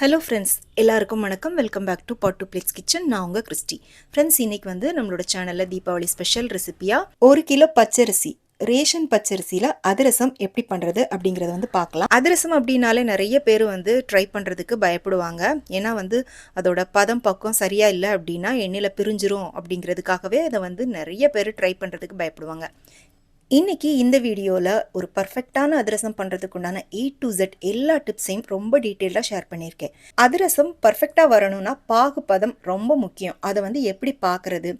Hello friends, எல்லாருக்கும் வணக்கம். Welcome back to Pot to Plates kitchen. நான் உங்கள் கிறிஸ்டி. ஃப்ரெண்ட்ஸ், இன்னைக்கு நம்மளோட சேனலில் தீபாவளி ஸ்பெஷல் ரெசிபியாக 1 கிலோ பச்சரிசி, ரேஷன் பச்சரிசியில் அதிரசம் எப்படி பண்ணுறது அப்படிங்கிறத பார்க்கலாம். அதிரசம் அப்படின்னாலே நிறைய பேர் ட்ரை பண்ணுறதுக்கு பயப்படுவாங்க. ஏன்னா அதோட பதம் பக்கம் சரியாக இல்லை அப்படின்னா எண்ணெயில் பிரிஞ்சிரும் அப்படிங்கிறதுக்காகவே அதை நிறைய பேர் ட்ரை பண்ணுறதுக்கு பயப்படுவாங்க. இன்னைக்கு இந்த வீடியோவில் ஒரு பர்ஃபெக்டான அதிரசம் பண்ணுறதுக்கு உண்டான A to Z எல்லா டிப்ஸையும் ரொம்ப டீட்டெயிலாக ஷேர் பண்ணியிருக்கேன். அதிரசம் பர்ஃபெக்டாக வரணும்னா பாகு பதம் ரொம்ப முக்கியம். அதை எப்படி பார்க்குறது,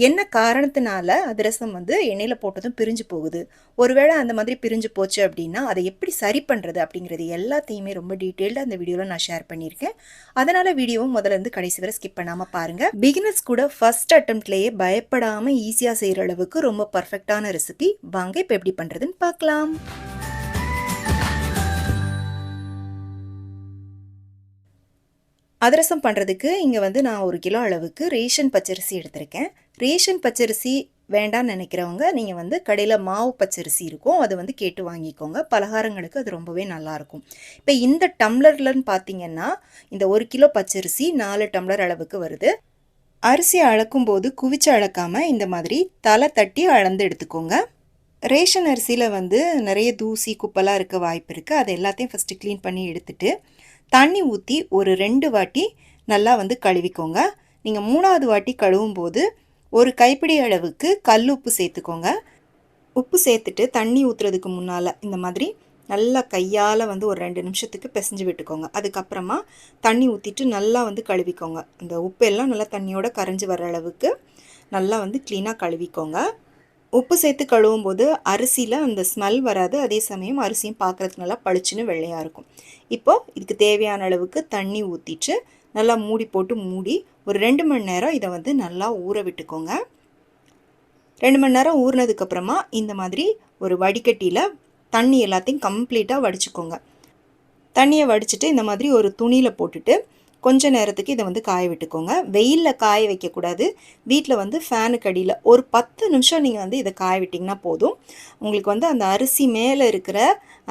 என்ன காரணத்தினால அதிரசம் எண்ணெயில் போட்டதும் பிரிஞ்சு போகுது, ஒருவேளை அந்த மாதிரி பிரிஞ்சு போச்சு அப்படின்னா அதை எப்படி சரி பண்ணுறது அப்படிங்கிறது எல்லாத்தையுமே ரொம்ப டீட்டெயில்டாக அந்த வீடியோவில் நான் ஷேர் பண்ணியிருக்கேன். அதனால் வீடியோவும் முதல்ல கடைசி வரை ஸ்கிப் பண்ணாமல் பாருங்கள். பிகினர்ஸ் கூட ஃபர்ஸ்ட் அட்டெம்ப்ட்லேயே பயப்படாமல் ஈஸியாக செய்கிற அளவுக்கு ரொம்ப பர்ஃபெக்டான ரெசிபி. வாங்க இப்போ எப்படி பண்றதுன்னு பார்க்கலாம். அதிரசம் பண்ணுறதுக்கு இங்கே நான் 1 கிலோ அளவுக்கு ரேஷன் பச்சரிசி எடுத்திருக்கேன். ரேஷன் பச்சரிசி வேண்டான்னு நினைக்கிறவங்க நீங்கள் கடையில் மாவு பச்சரிசி இருக்கும், அதை கேட்டு வாங்கிக்கோங்க. பலகாரங்களுக்கு அது ரொம்பவே நல்லாயிருக்கும். இப்போ இந்த டம்ளர்லன்னு பார்த்தீங்கன்னா இந்த 1 கிலோ பச்சரிசி 4 டம்ளர் அளவுக்கு வருது. அரிசியை அளக்கும்போது குவிச்சு அளக்காமல் இந்த மாதிரி தலை தட்டி அளந்து எடுத்துக்கோங்க. ரேஷன் அரிசியில் நிறைய தூசி குப்பெல்லாம் இருக்க வாய்ப்பு இருக்குது. அது எல்லாத்தையும் ஃபஸ்ட்டு க்ளீன் பண்ணி எடுத்துட்டு தண்ணி ஊற்றி ஒரு 2 வாட்டி நல்லா கழுவிக்கோங்க. நீங்கள் 3ஆவது வாட்டி கழுவும் போது ஒரு கைப்பிடி அளவுக்கு கல் உப்பு சேர்த்துக்கோங்க. உப்பு சேர்த்துட்டு தண்ணி ஊற்றுறதுக்கு முன்னால் இந்த மாதிரி நல்லா கையால் ஒரு 2 நிமிஷத்துக்கு பிசைஞ்சு விட்டுக்கோங்க. அதுக்கப்புறமா தண்ணி ஊற்றிட்டு நல்லா கழுவிக்கோங்க. அந்த உப்பு எல்லாம் நல்லா தண்ணியோட கரைஞ்சி வர அளவுக்கு நல்லா க்ளீனாக கழுவிக்கோங்க. உப்பு சேர்த்து கழுவும் போது அரிசியில் அந்த ஸ்மெல் வராது. அதே சமயம் அரிசியும் பார்க்குறதுக்கு நல்லா பளிச்சுன்னு வெள்ளையாக இருக்கும். இப்போது இதுக்கு தேவையான அளவுக்கு தண்ணி ஊற்றிட்டு நல்லா மூடி போட்டு மூடி ஒரு 2 மணி நேரம் இதை நல்லா ஊற விட்டுக்கோங்க. 2 மணி நேரம் ஊறினதுக்கப்புறமா இந்த மாதிரி ஒரு வடிகட்டியில் தண்ணி எல்லாத்தையும் கம்ப்ளீட்டாக வடிச்சுக்கோங்க. தண்ணியை வடிச்சிட்டு இந்த மாதிரி ஒரு துணியில் போட்டுட்டு கொஞ்ச நேரத்துக்கு இதை காய விட்டுக்கோங்க. வெயிலில் காய வைக்கக்கூடாது. வீட்டில் ஃபேனுக்கு அடியில் ஒரு 10 நிமிஷம் நீங்கள் இதை காய விட்டிங்கன்னா போதும். உங்களுக்கு அந்த அரிசி மேலே இருக்கிற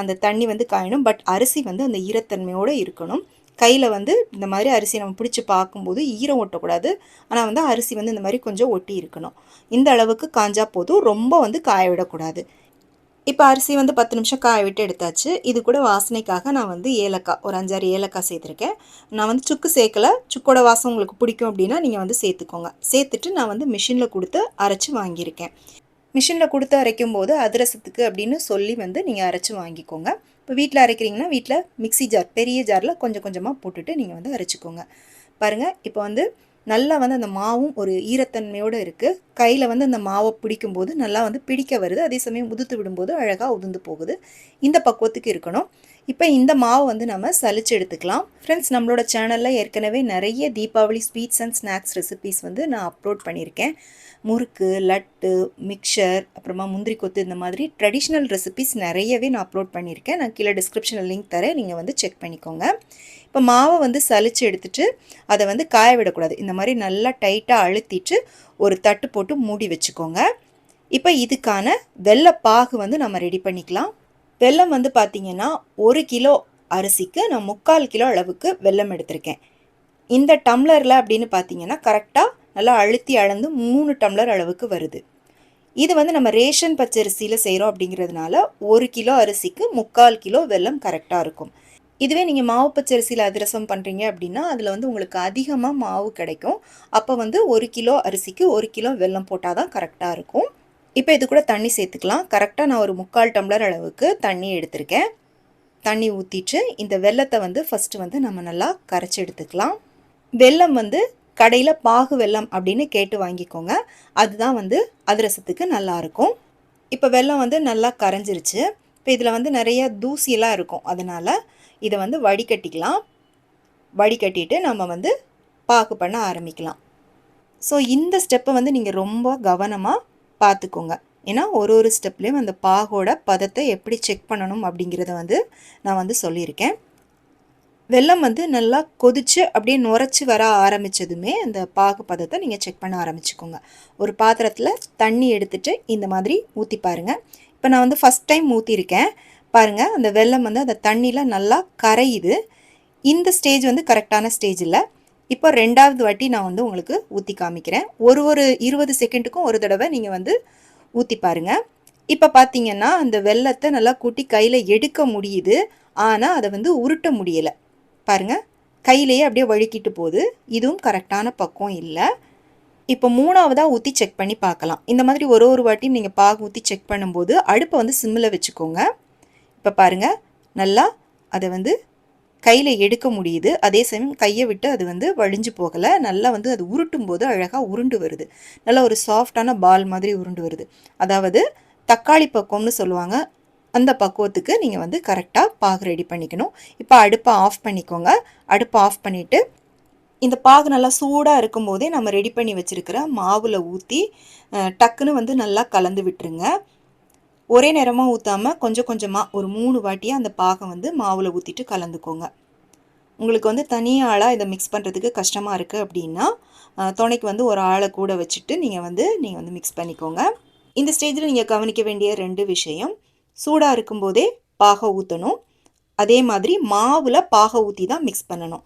அந்த தண்ணி காயணும். பட் அரிசி அந்த ஈரத்தன்மையோடு இருக்கணும். கையில் இந்த மாதிரி அரிசி நம்ம பிடிச்சி பார்க்கும்போது ஈரம் ஒட்டக்கூடாது. ஆனால் அரிசி இந்த மாதிரி கொஞ்சம் ஒட்டி இருக்கணும். இந்த அளவுக்கு காஞ்சா போதும், ரொம்ப காய விடக்கூடாது. இப்போ அரிசி 10 நிமிஷம் காய விட்டு எடுத்தாச்சு. இது கூட வாசனைக்காக நான் ஏலக்காய் ஒரு 5-6 ஏலக்காய் சேர்த்துருக்கேன். நான் சுக்கு சேர்க்கலை. சுக்கோட வாசம் உங்களுக்கு பிடிக்கும் அப்படின்னா நீங்கள் சேர்த்துக்கோங்க. சேர்த்துட்டு நான் மிஷினில் கொடுத்து அரைச்சி வாங்கியிருக்கேன். மிஷினில் கொடுத்து அரைக்கும் போது அதிரசத்துக்கு அப்படின்னு சொல்லி நீங்கள் அரைச்சி வாங்கிக்கோங்க. இப்போ வீட்டில் அரைக்கிறீங்கன்னா வீட்டில் மிக்சி ஜார், பெரிய ஜாரில் கொஞ்சம் கொஞ்சமாக போட்டுட்டு நீங்கள் அரைச்சிக்கோங்க. பாருங்கள், இப்போ நல்லா அந்த மாவும் ஒரு ஈரத்தன்மையோடு இருக்குது. கையில் அந்த மாவை பிடிக்கும்போது நல்லா பிடிக்க வருது. அதே சமயம் உதுத்து விடும்போது அழகாக உதிர்ந்து போகுது. இந்த பக்குவத்துக்கு இருக்கணும். இப்போ இந்த மாவு நம்ம சலிச்சு எடுத்துக்கலாம். ஃப்ரெண்ட்ஸ், நம்மளோட சேனலில் ஏற்கனவே நிறைய Deepavali sweets and snacks recipes நான் அப்லோட் பண்ணியிருக்கேன். முறுக்கு, லட்டு, மிக்சர், அப்புறமா முந்திரி கொத்து, இந்த மாதிரி ட்ரெடிஷ்னல் ரெசிபீஸ் நிறையவே நான் அப்லோட் பண்ணியிருக்கேன். நான் கீழே டிஸ்கிரிப்ஷனில் லிங்க் தரேன், நீங்கள் செக் பண்ணிக்கோங்க. இப்போ மாவை சலிச்சு எடுத்துட்டு அதை காய விடக்கூடாது. இந்த மாதிரி நல்லா டைட்டாக அழுத்திட்டு ஒரு தட்டு போட்டு மூடி வச்சுக்கோங்க. இப்போ இதுக்கான வெல்லைப்பாகு நம்ம ரெடி பண்ணிக்கலாம். வெல்லம் பார்த்திங்கன்னா 1 கிலோ அரிசிக்கு நான் 3/4 கிலோ அளவுக்கு வெல்லம் எடுத்திருக்கேன். இந்த டம்ளரில் அப்படின்னு பார்த்தீங்கன்னா கரெக்டாக நல்லா அழுத்தி அளந்து 3 டம்ளர் அளவுக்கு வருது. இது நம்ம ரேஷன் பச்சரிசியில் செய்கிறோம் அப்படிங்கிறதுனால 1 கிலோ அரிசிக்கு 3/4 கிலோ வெல்லம் கரெக்டாக இருக்கும். இதுவே நீங்கள் மாவு பச்சரிசியில் அதிரசம் பண்ணுறீங்க அப்படின்னா அதில் உங்களுக்கு அதிகமாக மாவு கிடைக்கும். அப்போ 1 கிலோ அரிசிக்கு 1 கிலோ வெல்லம் போட்டால் தான் கரெக்டாக இருக்கும். இப்போ இது கூட தண்ணி சேர்த்துக்கலாம். கரெக்டாக நான் ஒரு 3/4 டம்ளர் அளவுக்கு தண்ணி எடுத்திருக்கேன். தண்ணி ஊற்றிட்டு இந்த வெல்லத்தை ஃபஸ்ட்டு நம்ம நல்லா கரைச்சி எடுத்துக்கலாம். வெல்லம் கடையில் பாகு வெல்லம் அப்படின்னு கேட்டு வாங்கிக்கோங்க. அதுதான் அதிரசத்துக்கு நல்லாயிருக்கும். இப்போ வெல்லம் நல்லா கரைஞ்சிருச்சு. இப்போ இதில் நிறைய தூசியெல்லாம் இருக்கும். அதனால் இதை வடிகட்டிக்கலாம். வடிகட்டிட்டு நம்ம பாகு பண்ண ஆரம்பிக்கலாம். ஸோ இந்த ஸ்டெப்பை நீங்கள் ரொம்ப கவனமாக பார்த்துக்கோங்க. ஏன்னா ஒரு ஸ்டெப்லேயும் அந்த பாகோட பதத்தை எப்படி செக் பண்ணணும் அப்படிங்கிறத நான் சொல்லியிருக்கேன். வெல்லம் நல்லா கொதித்து அப்படியே நுரைச்சி வர ஆரம்பித்ததுமே அந்த பாகு பதத்தை நீங்கள் செக் பண்ண ஆரம்பிச்சுக்கோங்க. ஒரு பாத்திரத்தில் தண்ணி எடுத்துகிட்டு இந்த மாதிரி ஊற்றி பாருங்கள். இப்போ நான் ஃபஸ்ட் டைம் ஊற்றிருக்கேன். பாருங்கள், அந்த வெல்லம் அந்த தண்ணியில் நல்லா கரையுது. இந்த ஸ்டேஜ் வந்து கரெக்டான ஸ்டேஜ் இல்ல. இப்போ 2வது வாட்டி நான் வந்து உங்களுக்கு ஊத்தி காமிக்கிறேன். ஒரு 20 செகண்டுக்கும் ஒரு தடவை நீங்க வந்து ஊத்தி பாருங்க. இப்ப பார்த்தீங்கன்னா, அந்த வெல்லத்த நல்லா கூட்டி கையில எடுக்க முடியுது. ஆனா, அத வந்து உருட்ட முடியல. பாருங்க. கையிலேயே அப்படியே வழுக்கிட்டு போகுது. இதுவும் கரெக்டான பக்குவம் இல்ல. இப்போ 3வதா ஊத்தி செக் பண்ணி பார்க்கலாம். இந்த மாதிரி ஒரு வாட்டியும் நீங்க பாகு ஊத்தி செக் பண்ணும்போது, அடுப்ப வந்து சிம்ல வச்சுக்கோங்க. இப்ப பாருங்க, நல்லா அத வந்து கையில எடுக்க முடியுது. அதே சமயம் கைய விட்டு அது வந்து வழிஞ்சு போகல. நல்லா வந்து அது உருட்டும்போது அழகா உருண்டு வருது. நல்லா ஒரு சாஃப்ட்டான பால் மாதிரி உருண்டு வருது. அதாவது தக்காளி பக்குவம்னு சொல்லுவாங்க. அந்த பக்குவத்துக்கு நீங்க வந்து கரெக்ட்டா பாகு ரெடி பண்ணிக்கணும். இப்ப அடுப்ப ஆஃப் பண்ணிக்கோங்க. அடுப்ப ஆஃப் பண்ணிட்டு, இந்த பாகு நல்லா சூடா இருக்கும்போதே நம்ம ரெடி பண்ணி வச்சிருக்கிற மாவுல ஊத்தி, டக்குன்னு வந்து நல்லா கலந்து விட்டுருங்க. ஒரே நேரமா ஊத்தாம கொஞ்சம் கொஞ்சமா ஒரு 3 வாட்டியா அந்த பாக வந்து மாவுல ஊத்திட்டு கலந்துக்கோங்க. உங்களுக்கு வந்து தனி ஆளா இத மிக்ஸ் பண்றதுக்கு கஷ்டமா இருக்கு அப்படின்னா, துணைக்கு வந்து ஒரு ஆள கூட வச்சுட்டு நீங்க வந்து மிக்ஸ் பண்ணிக்கோங்க. இந்த ஸ்டேஜ்ல நீங்க கவனிக்க வேண்டிய 2 விஷயம். சூடா இருக்கும்போதே பாக ஊத்தணும். அதே மாதிரி மாவுல பாக ஊத்தி தான் மிக்ஸ் பண்ணணும்.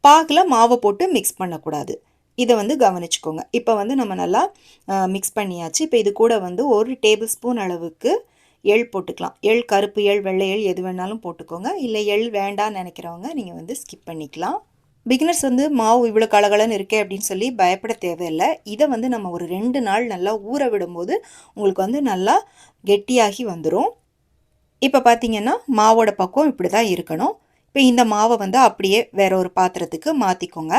பாகுல மாவ போட்டு மிக்ஸ் பண்ணக்கூடாது. இத வந்து கவனிச்சுக்கோங்க. இப்ப வந்து நம்ம நல்லா மிக்ஸ் பண்ணியாச்சு. இப்ப இது கூட வந்து 1 டேபிள் ஸ்பூன் அளவுக்கு எள் போட்டுக்கலாம். எள், கருப்பு எள், வெள்ளை எள் எது வேணாலும் போட்டுக்கோங்க. இல்ல எள் வேண்டான்னு நெனைக்கிறவங்க நீங்க வந்து ஸ்கிப் பண்ணிக்கலாம். பிகினர்ஸ் வந்து மாவு இவ்வளோ கலகலன்னு இருக்கே அப்படின்னு சொல்லி பயப்பட தேவையில்ல. இத வந்து நம்ம ஒரு 2 நாள் நல்லா ஊற விடும்போது, உங்களுக்கு வந்து நல்லா கெட்டியாகி வந்துரும். இப்ப பார்த்தீங்கன்னா, மாவோட பக்குவம் இப்படி தான் இருக்கணும். இப்ப இந்த மாவ வந்து அப்படியே வேற ஒரு பாத்திரத்துக்கு மாத்திக்கோங்க.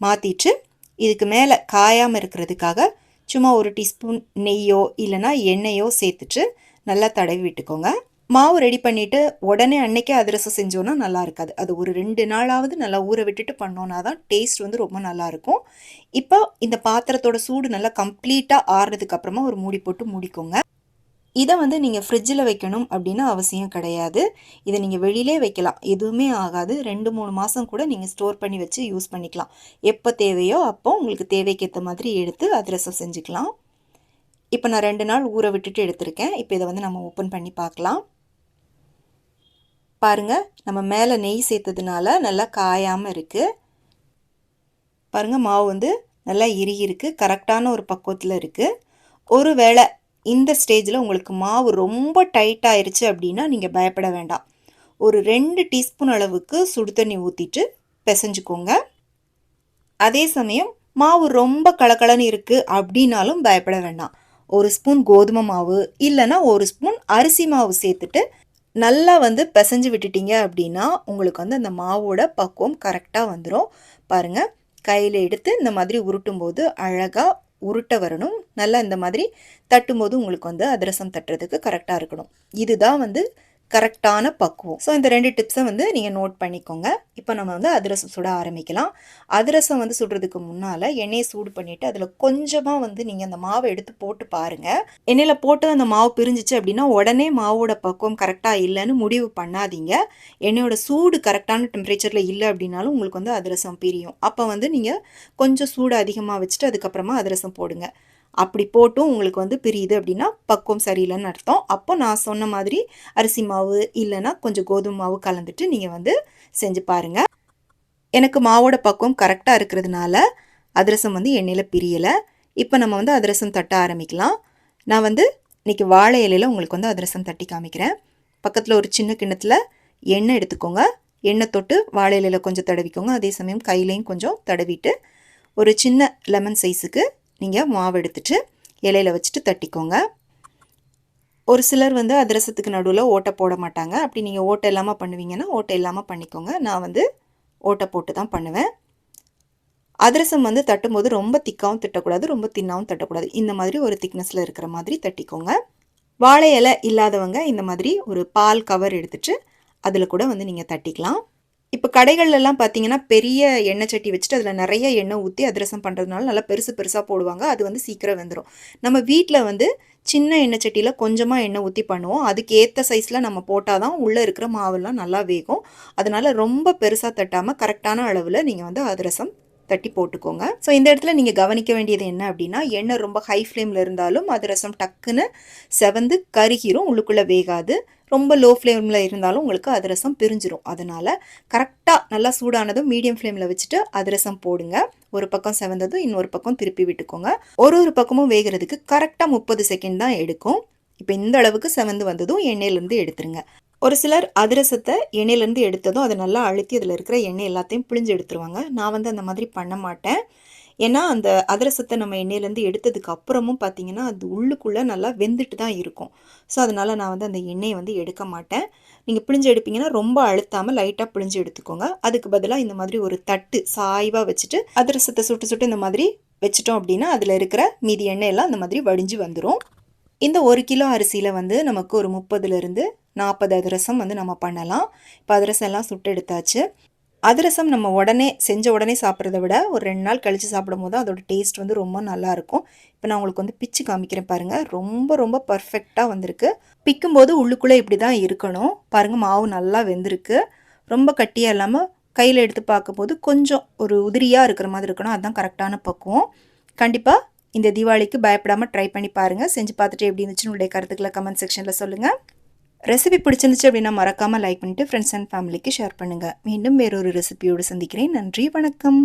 மாத்திட்டு, இதுக்கு மேல காயாம இருக்கிறதுக்காக, சும்மா 1 டீஸ்பூன் நெய்யோ, இல்லன்னா எண்ணெயோ சேர்த்துட்டு, நல்லா தடவி விட்டுக்கோங்க. மாவு ரெடி பண்ணிட்டு, உடனே அன்னைக்கே அதிரசம் செஞ்சோன்னா நல்லா இருக்காது. அது ஒரு 2 நாளாவது நல்லா ஊற விட்டுட்டு பண்ணோன்னா தான் டேஸ்ட் வந்து ரொம்ப நல்லாயிருக்கும். இப்போ இந்த பாத்திரத்தோட சூடு நல்லா கம்ப்ளீட்டா ஆறுனதுக்கு அப்புறமா ஒரு மூடி போட்டு மூடிக்கோங்க. இத வந்து நீங்க ஃப்ரிட்ஜில வைக்கணும் அப்படின்னு அவசியம் கிடையாது. இத நீங்க வெளியிலே வைக்கலாம். எதுவுமே ஆகாது. 2, 3 மாசம் கூட நீங்க ஸ்டோர் பண்ணி வச்சு யூஸ் பண்ணிக்கலாம். எப்ப தேவையோ அப்போ உங்களுக்கு தேவைக்கு ஏத்த மாதிரி எடுத்து அதிரசம் செஞ்சுக்கலாம். இப்ப நான் 2 நாள் ஊற விட்டுட்டு எடுத்திருக்கேன். இப்ப இத வந்து நம்ம ஓப்பன் பண்ணி பார்க்கலாம். பாருங்க, நம்ம மேல நெய் சேர்த்ததுனால நல்லா காயாம இருக்கு. பாருங்க மாவு வந்து நல்லா இறுகியிருக்கு. கரெக்டான ஒரு பக்குவத்துல இருக்கு. ஒருவேளை இந்த ஸ்டேஜ்ல உங்களுக்கு மாவு ரொம்ப டைட் ஆயிருச்சு அப்படின்னா, நீங்க பயப்பட வேண்டாம். ஒரு 2 டீஸ்பூன் அளவுக்கு சுடு தண்ணி ஊத்திட்டு பெசஞ்சுக்கோங்க. அதே சமயம் மாவு ரொம்ப கலகலன்னு இருக்கு அப்படின்னாலும் பயப்பட வேண்டாம். 1 ஸ்பூன் கோதுமை மாவு, இல்லன்னா 1 ஸ்பூன் அரிசி மாவு சேர்த்துட்டு நல்லா வந்து பெசஞ்சு விட்டுட்டீங்க அப்படின்னா, உங்களுக்கு வந்து அந்த மாவோட பக்குவம் கரெக்ட்டா வந்துரும். பாருங்க, கையில எடுத்து இந்த மாதிரி உருட்டும்போது அழகா உருட்ட வரணும். நல்லா இந்த மாதிரி தட்டும்போது உங்களுக்கு வந்து அதிரசம் தட்டுறதுக்கு கரெக்ட்டா இருக்கணும். இதுதான் வந்து கரெக்ட்டான பக்குவம். ஸோ இந்த 2 டிப்ஸ வந்து நீங்க நோட் பண்ணிக்கோங்க. இப்போ நம்ம வந்து அதிரசம் சுட ஆரம்பிக்கலாம். அதிரசம் வந்து சுடுறதுக்கு முன்னால எண்ணெய சூடு பண்ணிட்டு, அதில கொஞ்சமா வந்து நீங்க அந்த மாவ எடுத்து போட்டு பாருங்க. எண்ணெயில போட்டு அந்த மாவு பிரிஞ்சுச்சு அப்படின்னா, உடனே மாவோட பக்குவம் கரெக்ட்டா இல்லன்னு முடிவு பண்ணாதீங்க. எண்ணெயோட சூடு கரெக்ட்டான டெம்பரேச்சர்ல இல்ல அப்படின்னாலும் உங்களுக்கு வந்து அதிரசம் பிரியும். அப்ப வந்து நீங்க கொஞ்சம் சூடு அதிகமா வச்சுட்டு அதுக்கப்புறமா அதிரசம் போடுங்க. அப்படி போட்டும் உங்களுக்கு வந்து பிரியுது அப்படின்னா, பக்குவம் சரியில்லன்னு அர்த்தம். அப்போ நான் சொன்ன மாதிரி அரிசி மாவு இல்லன்னா கொஞ்சம் கோதுமை மாவு கலந்துட்டு நீங்க வந்து செஞ்சு பாருங்க. எனக்கு மாவோட பக்குவம் கரெக்ட்டா இருக்கிறதுனால, அதிரசம் வந்து எண்ணெயில பிரியல. இப்ப நம்ம வந்து அதிரசம் தட்ட ஆரம்பிக்கலாம். நான் வந்து இன்னைக்கு வாழை இலையில உங்களுக்கு வந்து அதிரசம் தட்டி காமிக்கிறேன். பக்கத்துல ஒரு சின்ன கிண்ணத்துல எண்ணெய் எடுத்துக்கோங்க. எண்ணெய் தொட்டு வாழை இலையில கொஞ்சம் தடவிக்கோங்க. அதே சமயம் கையிலயும் கொஞ்சம் தடவிட்டு, ஒரு சின்ன லெமன் சைஸுக்கு நீங்க மாவு எடுத்துட்டு இலையில வச்சுட்டு தட்டிக்கோங்க. ஒரு சிலர் வந்து அதிரசத்துக்கு நடுவுல ஓட்டை போட மாட்டாங்க. அப்படி நீங்க ஓட்டை இல்லாம பண்ணுவீங்கன்னா, ஓட்டை இல்லாம பண்ணிக்கோங்க. நான் வந்து ஓட்டை போட்டு தான் பண்ணுவேன். அதிரசம் வந்து தட்டும்போது ரொம்ப திக்காவும் தட்டக்கூடாது, ரொம்ப தின்னாவும் தட்டக்கூடாது. இந்த மாதிரி ஒரு திக்னஸ்ல இருக்கிற மாதிரி தட்டிக்கோங்க. வாழை இலை இல்லாதவங்க இந்த மாதிரி ஒரு பால் கவர் எடுத்துட்டு, அதில கூட வந்து நீங்க தட்டிக்கலாம். இப்ப கடைகள்லலாம் பார்த்தீங்கன்னா, பெரிய எண்ணெய் சட்டி வச்சுட்டு அதில நெறைய எண்ணெய் ஊத்தி அதிரசம் பண்றதுனால நல்லா பெருசு பெருசா போடுவாங்க. அது வந்து சீக்கிரம் வெந்துரும். நம்ம வீட்ல வந்து சின்ன எண்ணெய் சட்டியில கொஞ்சமா எண்ணெய் ஊத்தி பண்ணுவோம். அதுக்கு ஏத்த சைஸ்ல நம்ம போட்டா தான் உள்ள இருக்கிற மாவெல்லாம் நல்லா வேகும். அதனால ரொம்ப பெருசா தட்டாம கரெக்ட்டான அளவுல நீங்க வந்து அதிரசம் தட்டி போட்டுக்கோங்க. ஸோ இந்த இடத்துல நீங்கள் கவனிக்க வேண்டியது என்ன அப்படின்னா, எண்ணெய் ரொம்ப ஹை ஃப்ளேமில் இருந்தாலும் அதிரசம் டக்குன்னு செவந்து கருகிரும், உள்ளுக்குள்ளே வேகாது. ரொம்ப லோ ஃப்ளேமில் இருந்தாலும் உங்களுக்கு அதிரசம் பிரிஞ்சிரும். அதனால் கரெக்டாக நல்லா சூடானதும் மீடியம் ஃப்ளேமில் வச்சுட்டு அதிரசம் போடுங்க. ஒரு பக்கம் செவந்ததும் இன்னொரு பக்கம் திருப்பி விட்டுக்கோங்க. ஒரு பக்கமும் வேகிறதுக்கு கரெக்டாக 30 செகண்ட் தான் எடுக்கும். இப்போ இந்த அளவுக்கு செவந்து வந்ததும் எண்ணெயிலேருந்து எடுத்துருங்க. ஒரு சிலர் அதிரசத்தை எண்ணெயிலேருந்து எடுத்ததும் அதை நல்லா அழுத்தி அதில் இருக்கிற எண்ணெய் எல்லாத்தையும் பிழிஞ்சு எடுத்துருவாங்க. நான் வந்து அந்த மாதிரி பண்ண மாட்டேன். ஏன்னா அந்த அதிரசத்தை நம்ம எண்ணெயிலேருந்து எடுத்ததுக்கு அப்புறமும் பார்த்தீங்கன்னா அது உள்ளுக்குள்ளே நல்லா வெந்துட்டு தான் இருக்கும். ஸோ அதனால் நான் வந்து அந்த எண்ணெயை வந்து எடுக்க மாட்டேன். நீங்கள் பிழிஞ்சு எடுப்பீங்கன்னா ரொம்ப அழுத்தாமல் லைட்டாக பிழிஞ்சு எடுத்துக்கோங்க. அதுக்கு பதிலாக இந்த மாதிரி ஒரு தட்டு சாய்வாக வச்சுட்டு அதிரசத்தை சுட்டு சுட்டு இந்த மாதிரி வச்சுட்டோம் அப்படின்னா அதில் இருக்கிற மீதி எண்ணெயெல்லாம் அந்த மாதிரி வடிஞ்சு வந்துடும். இந்த 1 கிலோ அரிசியில் வந்து நமக்கு ஒரு 30லிருந்து 40 அதிரசம் வந்து நம்ம பண்ணலாம். இப்போ அதிரசம் எல்லாம் சுட்டு எடுத்தாச்சு. அதிரசம் நம்ம செஞ்ச உடனே சாப்பிட்றத விட ஒரு 2 நாள் கழித்து சாப்பிடும்போது அதோட டேஸ்ட் வந்து ரொம்ப நல்லாயிருக்கும். இப்போ நான் உங்களுக்கு வந்து பிச்சு காமிக்கிறேன் பாருங்கள். ரொம்ப ரொம்ப பர்ஃபெக்டாக வந்திருக்கு. பிக்கும்போது உள்ளுக்குள்ளே இப்படி தான் இருக்கணும். பாருங்கள், மாவு நல்லா வெந்திருக்கு. ரொம்ப கட்டியாக இல்லாமல் கையில் எடுத்து பார்க்கும்போது கொஞ்சம் ஒரு உதிரியாக இருக்கிற மாதிரி இருக்கணும். அதுதான் கரெக்டான பக்குவம். கண்டிப்பாக இந்த தீபாவளிக்கு பயப்படாமல் ட்ரை பண்ணி பாருங்கள். செஞ்சு பார்த்துட்டு எப்படி இருந்துச்சுன்னு உங்களுடைய கருத்துக்களை கமெண்ட் செக்ஷனில் சொல்லுங்கள். ரெசிபி பிடிச்சிருந்துச்சு அப்படின்னா மறக்காமல் லைக் பண்ணிவிட்டு ஃப்ரெண்ட்ஸ் அண்ட் ஃபேமிலிக்கு ஷேர் பண்ணுங்கள். மீண்டும் வேறொரு ரெசிபியோடு சந்திக்கிறேன். நன்றி, வணக்கம்.